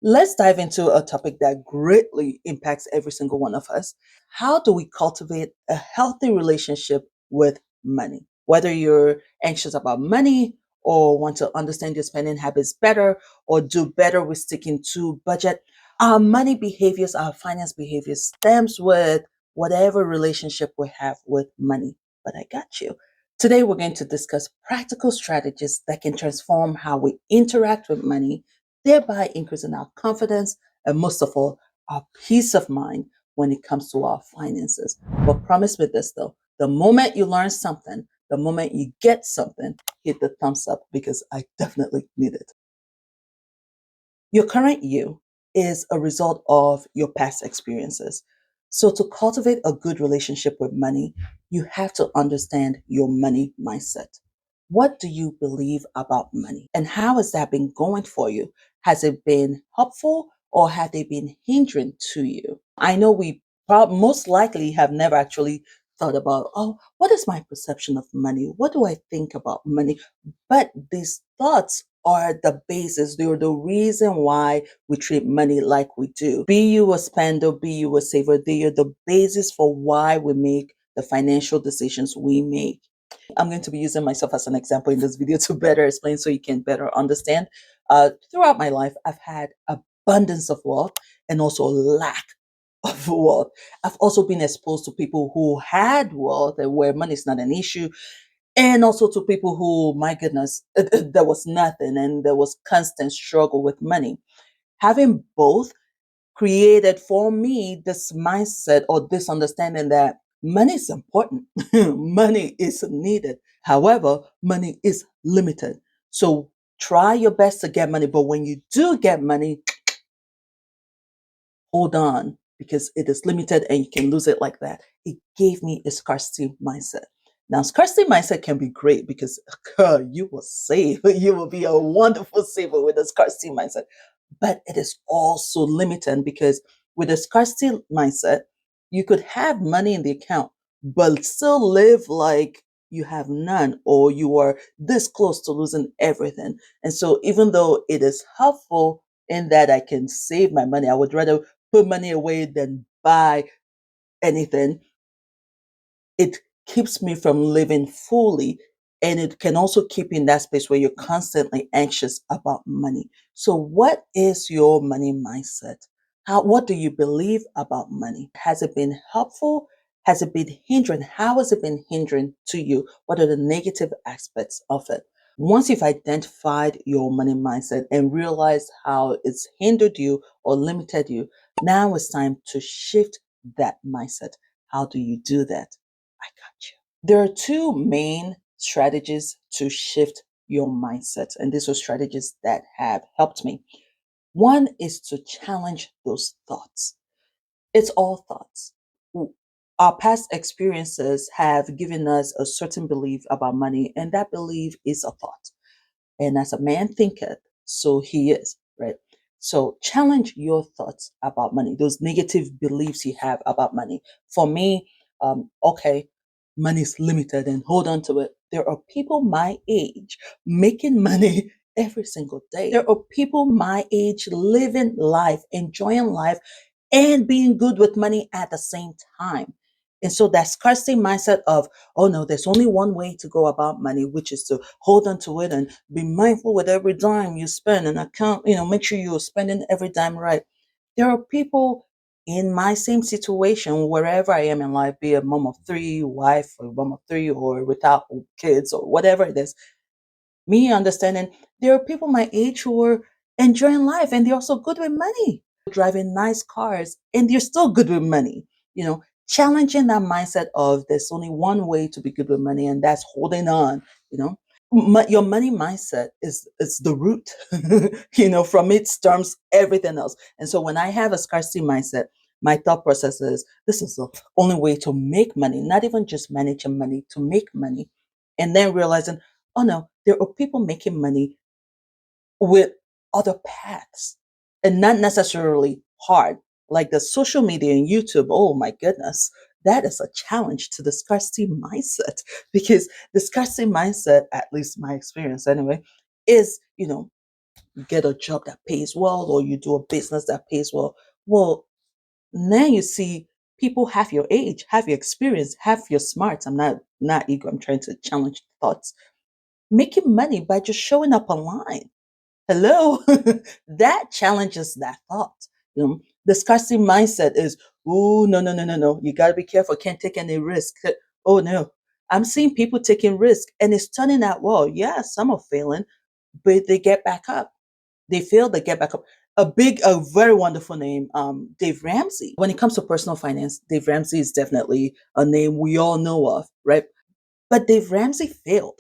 Let's dive into a topic that greatly impacts every single one of us. How do we cultivate a healthy relationship with money? Whether you're anxious about money or want to understand your spending habits better or do better with sticking to budget, our money behaviors, our finance behaviors stems with whatever relationship we have with money. But I got you. Today, we're going to discuss practical strategies that can transform how we interact with money, thereby increasing our confidence and, most of all, our peace of mind when it comes to our finances. But promise me this though, the moment you learn something, the moment you get something, hit the thumbs up because I definitely need it. Your current you is a result of your past experiences. So, to cultivate a good relationship with money, you have to understand your money mindset. What do you believe about money? And how has that been going for you? Has it been helpful or have they been hindering to you? I know we most likely have never actually thought about, oh, what is my perception of money? What do I think about money? But these thoughts are the basis. They're the reason why we treat money like we do. Be you a spender, be you a saver, they are the basis for why we make the financial decisions we make. I'm going to be using myself as an example in this video to better explain so you can better understand. Throughout my life, I've had abundance of wealth and also lack of wealth. I've also been exposed to people who had wealth and where money is not an issue, and also to people who, my goodness, there was nothing and there was constant struggle with money. Having both created for me this mindset or this understanding that money is important, money is needed. However, money is limited. So try your best to get money, but when you do get money, hold on because it is limited and you can lose it like that. It gave me a scarcity mindset. Now, scarcity mindset can be great because you will save. You will be a wonderful saver with a scarcity mindset. But it is also limited because with a scarcity mindset, you could have money in the account, but still live like you have none or you are this close to losing everything. And so, even though it is helpful in that I can save my money, I would rather put money away than buy anything. It keeps me from living fully. And it can also keep you in that space where you're constantly anxious about money. So, what is your money mindset? What do you believe about money? Has it been helpful? Has it been hindering? How has it been hindering to you? What are the negative aspects of it? Once you've identified your money mindset and realized how it's hindered you or limited you, now it's time to shift that mindset. How do you do that? I got you. There are two main strategies to shift your mindset, and these are strategies that have helped me. One is to challenge those thoughts. It's all thoughts. Our past experiences have given us a certain belief about money, and that belief is a thought. And as a man thinketh, so he is, right? So challenge your thoughts about money, those negative beliefs you have about money. For me, okay, money is limited and hold on to it. There are people my age making money every single day. There are people my age living life, enjoying life, and being good with money at the same time. And so that scarcity mindset of, oh no, there's only one way to go about money, which is to hold on to it and be mindful with every dime you spend and account, make sure you're spending every dime right. There are people in my same situation wherever I am in life, be a mom of three, wife, or mom of three, or without kids, or whatever it is. Me understanding there are people my age who are enjoying life and they're also good with money, driving nice cars, and they're still good with money. Challenging that mindset of there's only one way to be good with money, and that's holding on. You know, your money mindset is the root. From it stems everything else. And so when I have a scarcity mindset, my thought process is this is the only way to make money, not even just managing money, to make money. And then realizing, oh no, there are people making money with other paths and not necessarily hard, like the social media and YouTube. Oh my goodness, that is a challenge to the scarcity mindset because the scarcity mindset, at least my experience anyway, is get a job that pays well or you do a business that pays well. Well, now you see people half your age, half your experience, half your smarts. I'm not ego. I'm trying to challenge thoughts. Making money by just showing up online. Hello, that challenges that thought. You know, the scarcity mindset is, oh no no no no no. You got to be careful. Can't take any risk. Oh no, I'm seeing people taking risk, and it's turning out well. Yeah, some are failing, but they get back up. They fail, they get back up. A very wonderful name, Dave Ramsey. When it comes to personal finance, Dave Ramsey is definitely a name we all know of, right? But Dave Ramsey failed.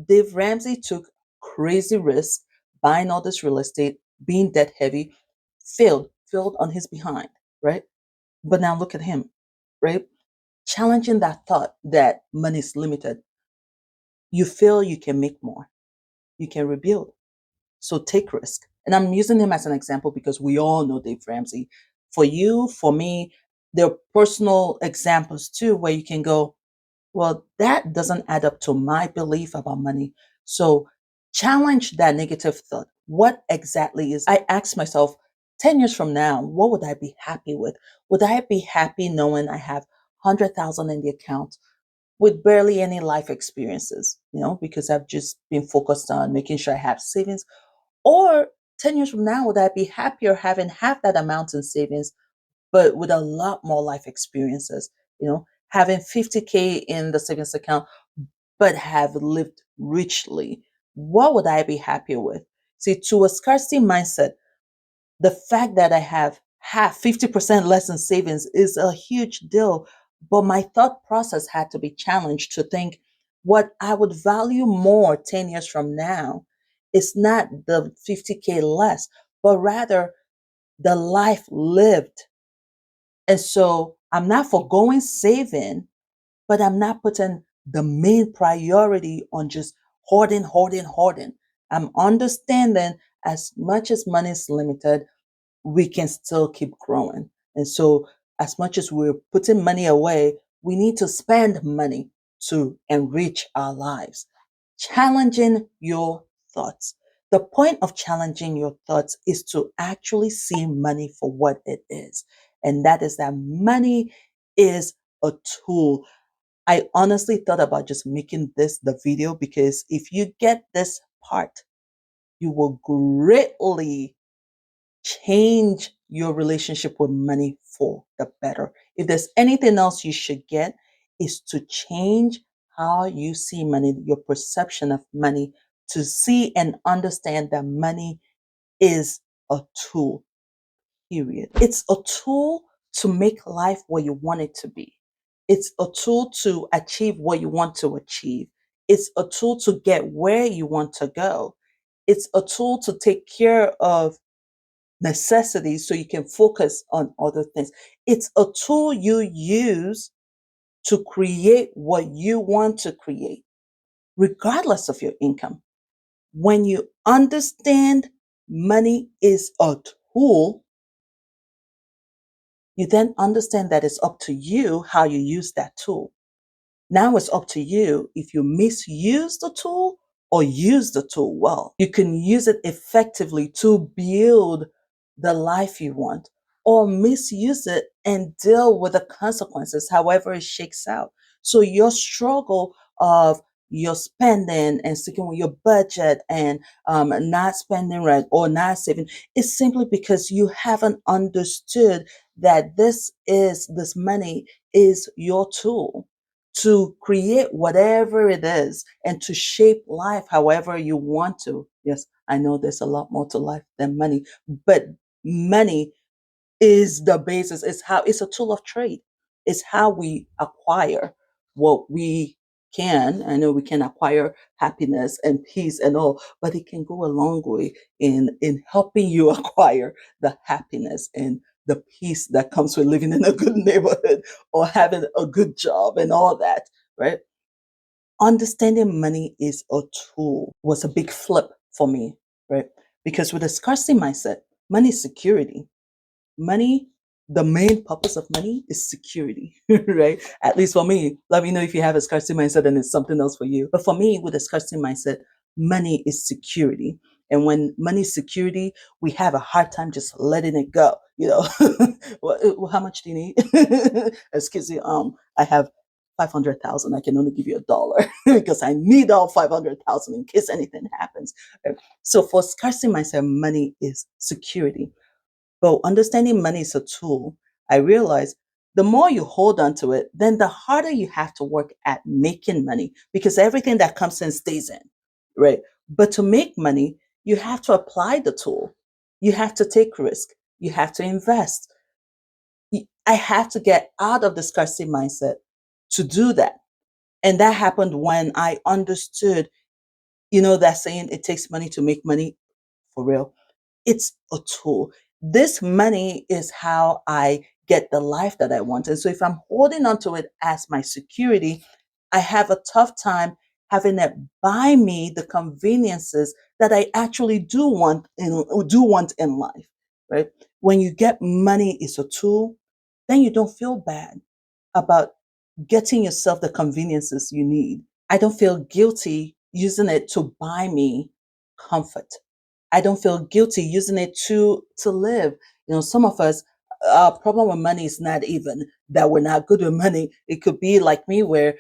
Dave Ramsey took crazy risks, buying all this real estate, being debt heavy, failed on his behind, right? But now look at him, right? Challenging that thought that money is limited. You feel you can make more, you can rebuild. So take risk. And I'm using him as an example because we all know Dave Ramsey. For you, for me, there are personal examples too where you can go, well, that doesn't add up to my belief about money. So challenge that negative thought. What exactly is, I ask myself, 10 years from now, what would I be happy with? Would I be happy knowing I have 100,000 in the account with barely any life experiences, because I've just been focused on making sure I have savings? Or 10 years from now, would I be happier having half that amount in savings, but with a lot more life experiences? Having 50K in the savings account, but have lived richly. What would I be happier with? See, to a scarcity mindset, the fact that I have half 50% less in savings is a huge deal. But my thought process had to be challenged to think what I would value more 10 years from now is not the 50K less, but rather the life lived. And so I'm not foregoing saving, but I'm not putting the main priority on just hoarding, hoarding, hoarding. I'm understanding as much as money is limited, we can still keep growing. And so, as much as we're putting money away, we need to spend money to enrich our lives. Challenging your thoughts. The point of challenging your thoughts is to actually see money for what it is. And that is that money is a tool. I honestly thought about just making this the video because if you get this part, you will greatly change your relationship with money for the better. If there's anything else you should get, is to change how you see money, your perception of money, to see and understand that money is a tool, period. It's a tool to make life what you want it to be. It's a tool to achieve what you want to achieve. It's a tool to get where you want to go. It's a tool to take care of necessities so you can focus on other things. It's a tool you use to create what you want to create, regardless of your income. When you understand money is a tool, you then understand that it's up to you how you use that tool. Now it's up to you if you misuse the tool or use the tool well. You can use it effectively to build the life you want, or misuse it and deal with the consequences, however it shakes out. So your struggle of your spending and sticking with your budget and not spending right or not saving is simply because you haven't understood that this money is your tool to create whatever it is and to shape life however you want to. Yes, I know there's a lot more to life than money, but money is the basis. It's a tool of trade. It's how we acquire what we can. I know we can acquire happiness and peace and all, but it can go a long way in helping you acquire the happiness and the peace that comes with living in a good neighborhood or having a good job and all that, right? Understanding money is a tool was a big flip for me, right? Because with a scarcity mindset, money is security. Money, the main purpose of money is security, right? At least for me. Let me know if you have a scarcity mindset and it's something else for you. But for me, with a scarcity mindset, money is security. And when money is security, we have a hard time just letting it go. Well, how much do you need? Excuse me. I have 500,000. I can only give you $1 because I need all 500,000 in case anything happens. So for scarcity mindset, money is security. But understanding money is a tool, I realize the more you hold on to it, then the harder you have to work at making money because everything that comes in stays in, right? But to make money, you have to apply the tool. You have to take risk. You have to invest. I have to get out of the scarcity mindset to do that. And that happened when I understood, that saying, it takes money to make money for real. It's a tool. This money is how I get the life that I want. And so if I'm holding on to it as my security, I have a tough time having it buy me the conveniences that I actually do want in life, right? When you get money is a tool, then you don't feel bad about getting yourself the conveniences you need. I don't feel guilty using it to buy me comfort. I don't feel guilty using it to live. Some of us, our problem with money is not even that we're not good with money. It could be like me, where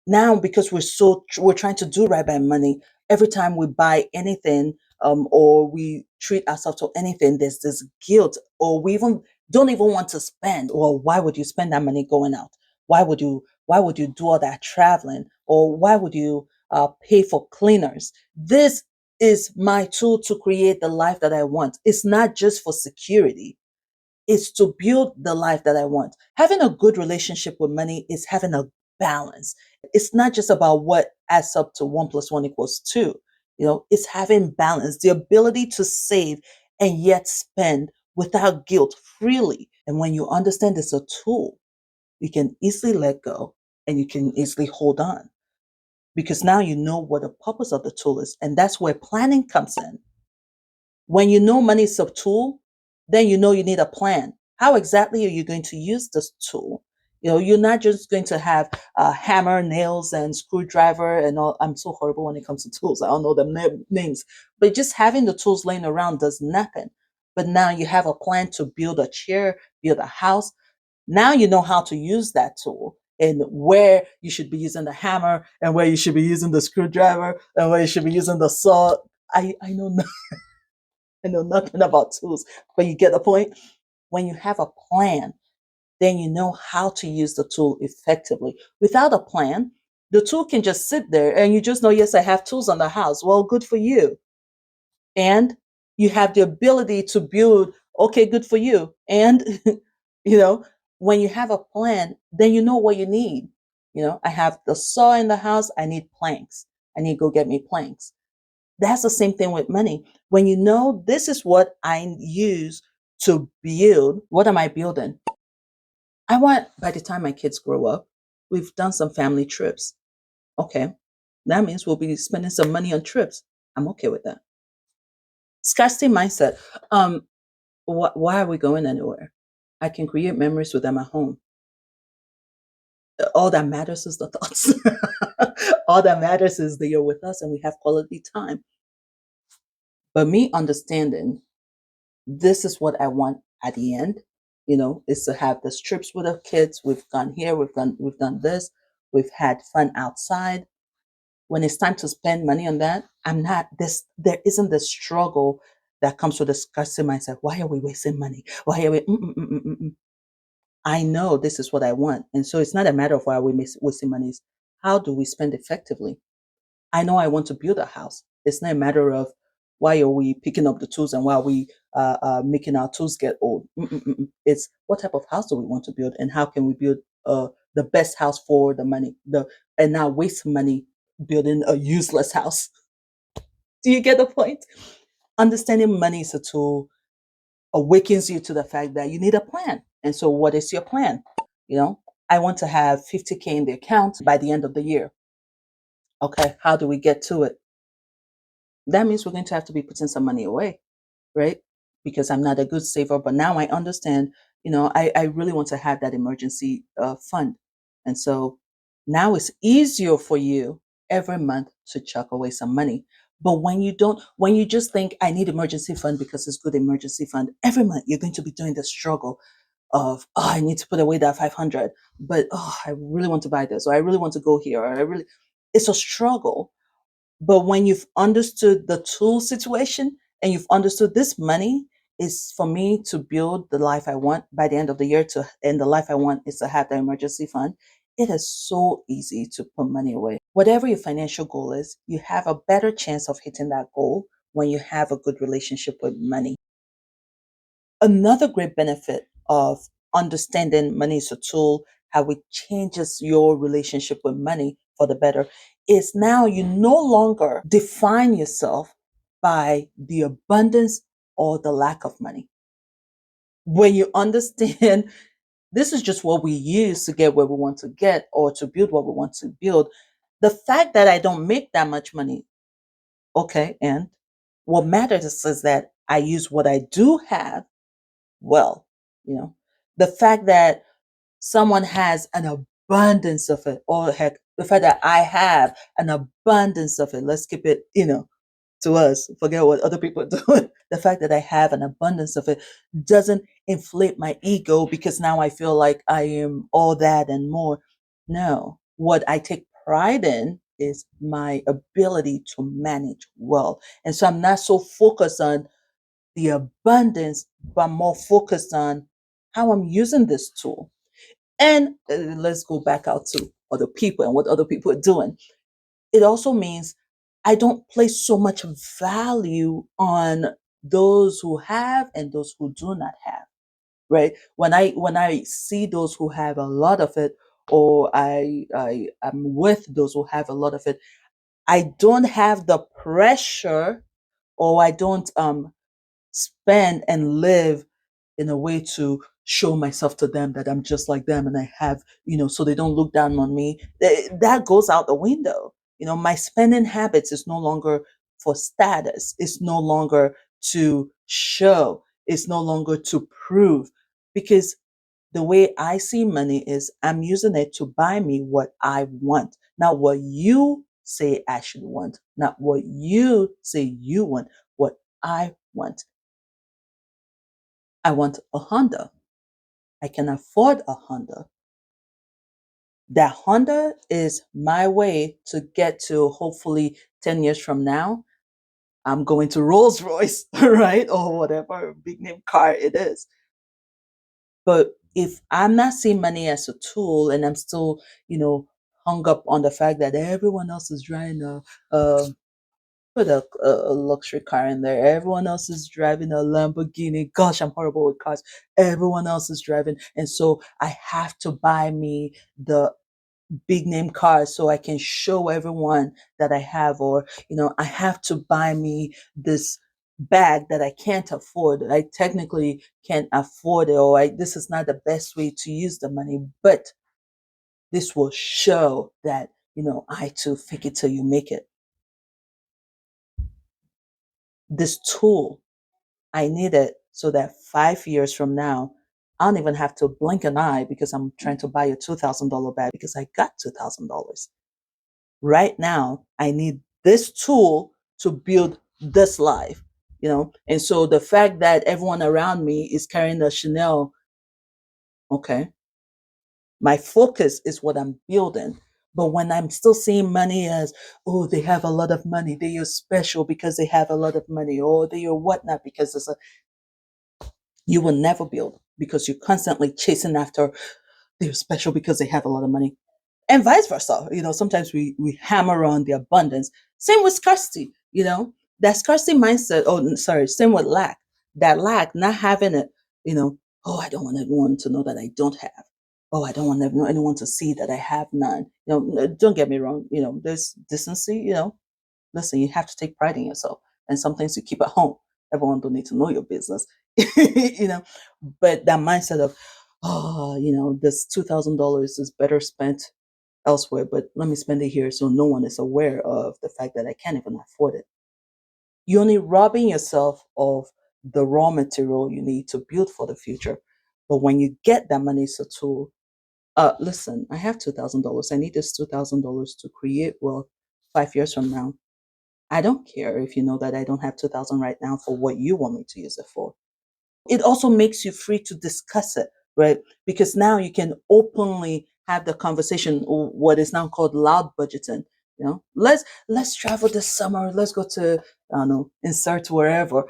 now because we're trying to do right by money, every time we buy anything, or we treat ourselves to anything, there's this guilt, or we even don't even want to spend. Or why would you spend that money going out? Why would you do all that traveling? Or why would you pay for cleaners? This is my tool to create the life that I want. It's not just for security, is to build the life that I want. Having a good relationship with money is having a balance. It's not just about what adds up to 1 + 1 = 2. It's having balance, the ability to save and yet spend without guilt freely. And when you understand it's a tool, you can easily let go and you can easily hold on because now you know what the purpose of the tool is. And that's where planning comes in. When you know money is a tool, then you know you need a plan. How exactly are you going to use this tool? You're not just going to have hammer, nails, and screwdriver and all. I'm so horrible when it comes to tools. I don't know them names. But just having the tools laying around does nothing. But now you have a plan to build a chair, build a house. Now you know how to use that tool and where you should be using the hammer and where you should be using the screwdriver and where you should be using the saw. I know I know nothing about tools, but you get the point. When you have a plan, then you know how to use the tool effectively. Without a plan, the tool can just sit there and you just know, yes, I have tools on the house. Well, good for you. And you have the ability to build, okay, good for you. And, you know, when you have a plan, then you know what you need. I have the saw in the house, I need planks. I need to go get me planks. That's the same thing with money. When you know this is what I use to build, what am I building? I want by the time my kids grow up, we've done some family trips. Okay. That means we'll be spending some money on trips. I'm okay with that. Scarcity mindset. Why are we going anywhere? I can create memories with them at home. All that matters is the thoughts. All that matters is that you're with us and we have quality time. But me understanding this is what I want at the end, is to have these trips with our kids. We've gone here, we've done this, we've had fun outside. When it's time to spend money on that, I'm not this there isn't the struggle that comes with the scarcity mindset. Why are we wasting money? Why are we I know this is what I want. And so it's not a matter of why we're wasting money. It's how do we spend effectively? I know I want to build a house. It's not a matter of why are we picking up the tools and why are we making our tools get old. It's what type of house do we want to build and how can we build the best house for the money, and not waste money building a useless house. Do you get the point? Understanding money is a tool awakens you to the fact that you need a plan. And so, what is your plan? You know, I want to have 50K in the account by the end of the year. Okay, how do we get to it? That means we're going to have to be putting some money away, right? Because I'm not a good saver, but now I understand, I really want to have that emergency fund. And so now it's easier for you every month to chuck away some money. But when you just think I need emergency fund because it's good emergency fund, every month you're going to be doing the struggle of, oh, I need to put away that 500, but oh, I really want to buy this, or I really want to go here, or I really, it's a struggle. But when you've understood the tool situation and you've understood this money is for me to build the life I want by the end of the year to, and the life I want is to have the emergency fund, it is so easy to put money away. Whatever your financial goal is, you have a better chance of hitting that goal when you have a good relationship with money. Another great benefit of understanding money is a tool, how it changes your relationship with money for the better, is now you no longer define yourself by the abundance or the lack of money. When you understand this is just what we use to get where we want to get or to build what we want to build, the fact that I don't make that much money, okay, and what matters is that I use what I do have well. You know, the fact that someone has an abundance of it, or heck, the fact that I have an abundance of it, let's keep it, to us, forget what other people are doing. The fact that I have an abundance of it doesn't inflate my ego because now I feel like I am all that and more. No, what I take pride in is my ability to manage well. And so I'm not so focused on the abundance, but more focused on how I'm using this tool. And let's go back out to other people and what other people are doing. It also means I don't place so much value on those who have and those who do not have. Right? When I see those who have a lot of it, or I am with those who have a lot of it, I don't have the pressure, or I don't spend and live in a way to show myself to them that I'm just like them and I have, so they don't look down on me. That goes out the window. My spending habits is no longer for status, it's no longer to show, it's no longer to prove. Because the way I see money is I'm using it to buy me what I want, not what you say I should want, not what you say you want, what I want. I want a Honda. I can afford a Honda. That Honda is my way to get to, hopefully 10 years from now, I'm going to Rolls Royce, right? Or whatever big name car it is. But if I'm not seeing money as a tool and I'm still, hung up on the fact that everyone else is driving a put a luxury car in there. Everyone else is driving a Lamborghini. Gosh, I'm horrible with cars. Everyone else is driving. And so I have to buy me the big name cars so I can show everyone that I have, or, I have to buy me this bag that I can't afford. I technically can't afford it, or this is not the best way to use the money, but this will show that, I too fake it till you make it. This tool I need it so that 5 years from now, I don't even have to blink an eye because I'm trying to buy a $2,000 bag because I got $2,000. Right now, I need this tool to build this life. And so the fact that everyone around me is carrying a Chanel, okay, my focus is what I'm building. But when I'm still seeing money as, oh, they have a lot of money, they are special because they have a lot of money, or they are whatnot because it's a, you will never build because you're constantly chasing after they're special because they have a lot of money, and vice versa. Sometimes we hammer on the abundance. Same with scarcity. That scarcity mindset. Oh, sorry. Same with lack. That lack, not having it. Oh, I don't want everyone to know that I don't have. Oh, I don't want anyone to see that I have none. Don't get me wrong. There's decency. Listen, you have to take pride in yourself. And some things you keep at home. Everyone don't need to know your business. you know, but that mindset of, oh, this $2,000 is better spent elsewhere, but let me spend it here so no one is aware of the fact that I can't even afford it. You're only robbing yourself of the raw material you need to build for the future. But when you get that money as a tool, listen, I have $2,000. I need this $2,000 to create wealth 5 years from now. I don't care if you know that I don't have 2,000 right now for what you want me to use it for. It also makes you free to discuss it, right? Because now you can openly have the conversation, what is now called loud budgeting. Let's travel this summer. Let's go to, I don't know, insert wherever.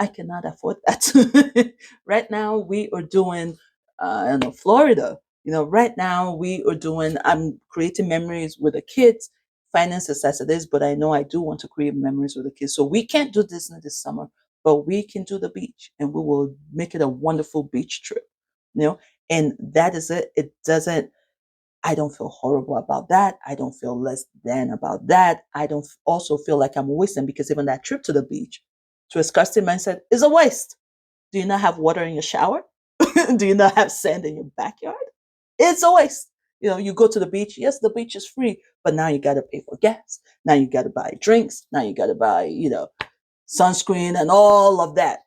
I cannot afford that. Right now we are doing, I don't know, Florida. Right now we are doing. I'm creating memories with the kids. Finances as it is, but I know I do want to create memories with the kids. So we can't do Disney this summer, but we can do the beach, and we will make it a wonderful beach trip. you know and that is it. It doesn't I don't feel horrible about that. I don't feel less than about that. I don't also feel like I'm wasting, because even that trip to the beach, to a scarcity mindset, is a waste. Do you not have water in your shower? Do you not have sand in your backyard? It's a waste. You go to the beach. Yes, the beach is free, but now you got to pay for gas. Now you got to buy drinks. Now you got to buy, sunscreen and all of that.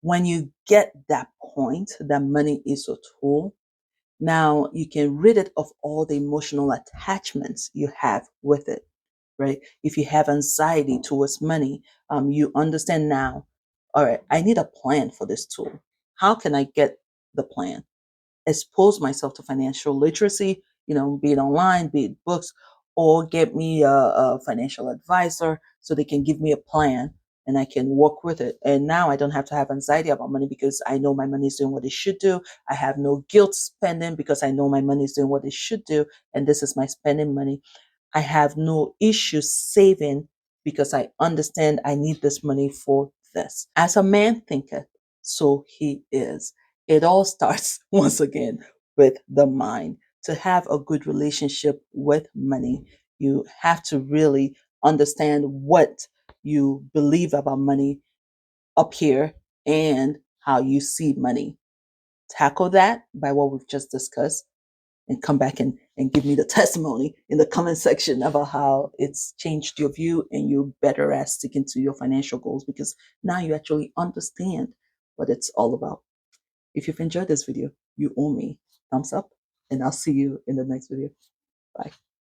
When you get that point, that money is a tool, now you can rid it of all the emotional attachments you have with it, right? If you have anxiety towards money, you understand now, all right, I need a plan for this tool. How can I get the plan? Expose myself to financial literacy, be it online, be it books, or get me a financial advisor so they can give me a plan and I can work with it. And now I don't have to have anxiety about money, because I know my money is doing what it should do. I have no guilt spending, because I know my money is doing what it should do. And this is my spending money. I have no issue saving, because I understand I need this money for this. As a man thinketh, so he is. It all starts once again with the mind. To have a good relationship with money, you have to really understand what you believe about money up here and how you see money. Tackle that by what we've just discussed, and come back and give me the testimony in the comment section about how it's changed your view and you're better at sticking to your financial goals, because now you actually understand what it's all about. If you've enjoyed this video, you owe me thumbs up, and I'll see you in the next video. Bye.